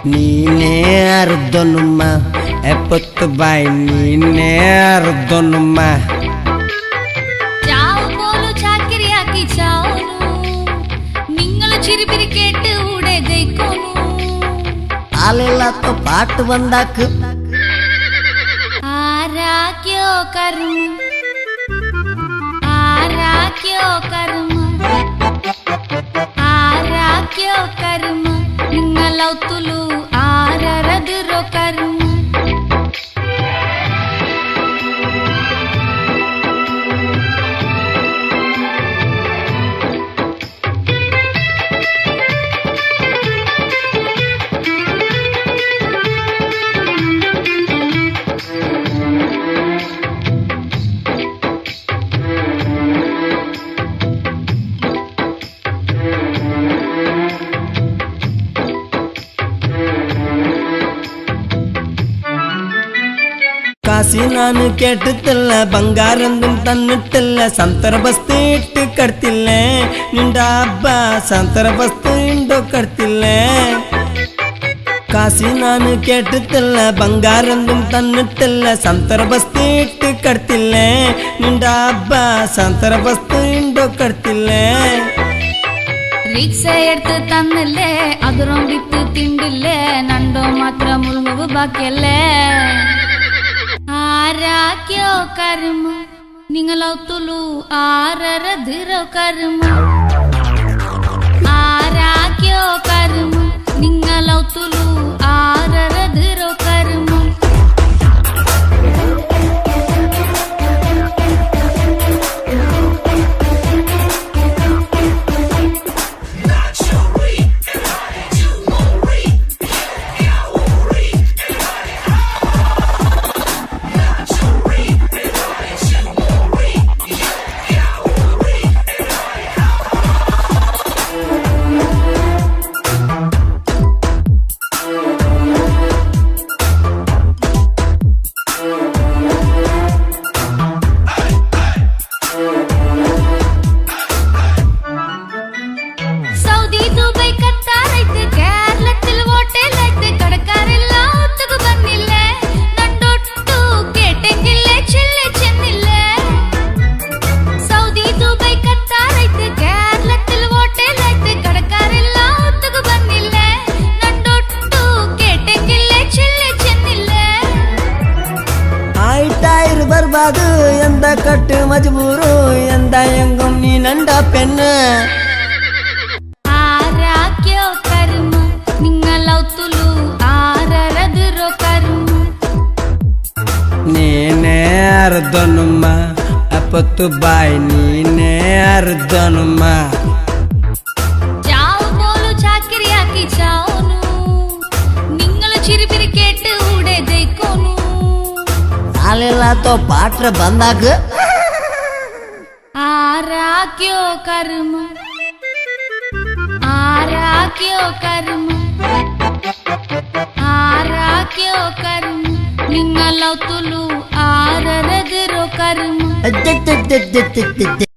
ನೀನೇ ಅರ್ಧನುಮ್ಮ ಎಪ್ಪತ್ತು ಬಾಯಿ ನೀನೇ ಅರ್ಧನುಮ್ಮ ചാവ് പോലും ചാക്കിരിയാക്കി ചാവുന്നു നിങ്ങൾ ചിരിപിരി കേട്ട് ഊടെ ജയിക്കുന്നു ആലില്ലാത്ത പാട്ട് വന്നാക്ക് ആരാക്യോ കർമ്മ ആരാക്യോ കർമ്മ ആരാക്യോ കർമ്മ നിങ്ങളൗത്തുലു ആരരതിരോ കർമ്മ ಕಾಸಿ ನಾನು ಕೆಟ್ಟತಿಲ್ಲ ಬಂಗಾರಂದು ತನ್ನಿಟ್ಟಿಲ್ಲ ಸಂತರ ಬಸ್ತು ಇಟ್ಟು ಕಟ್ತಿಲ್ಲ ನಿಂಡ ಹಬ್ಬ ಸಂತರ ಬಸ್ತು ಇಂಡೋ ಕಟ್ತಿಲ್ಲ ಕಾಸಿ ನಾನು ಕೆಟ್ಟತಿಲ್ಲ ಬಂಗಾರಂದು ತನ್ನಿಟ್ಟಿಲ್ಲ ಸಂತರ ಬಸ್ತು ಇಟ್ಟು ಕಟ್ತಿಲ್ಲ ನಿಂಡ ಹಬ್ಬ ಸಂತರ ಬಸ್ತು ಇಂಡೋ ಕಟ್ತಿಲ್ಲ റിക്സ എടുത്ത് തന്നില്ലേ അതും വിത്ത് തിണ്ടില്ലേ നണ്ടോ മാത്രം മുഴുങ്ങു ബാക്കിയല്ലേ ആരാക്യോ കർമ്മ നിങ്ങളൗത്തുലു ആരരതിരോ കർമ്മ ആരാക്യോ കർമ്മ നിങ്ങളൗത്തുലു ആരരതിരോ കർമ്മ ಬರ್ಬಾದು ಎಂದ ಕಟ್ಟು ಮಜಬೂರು ಎಂದ ಎಂಗಂ ನೀ ನಂಡ ಪೆನ್ನು ആരാക്യോ കർമ്മ നിങ്ങളൗത്തുലു ആരരതിരോ കർമ്മ ನೀನೇ ಅರ್ಧನುಮ್ಮ ಎಪ್ಪತ್ತು ಬಾಯಿ ನೀನೇ ಅರ್ಧನುಮ್ಮ ചാവ് പോലും ചാക്കിരിയാക്കി ചാവുന്നു നിങ്ങൾ ചിരിപിരി കേട്ട് ഊടെ ജയിക്കുന്നു ಆಲಿಲ್ಲಾತ ಪಾಟ್ರ ಬಂದಾಗ ആരാക്യോ കർമ്മ ആരാക്യോ കർമ്മ ആരാക്യോ കർമ്മ നിങ്ങളൗത്തുലു ആരരതിരോ കർമ്മ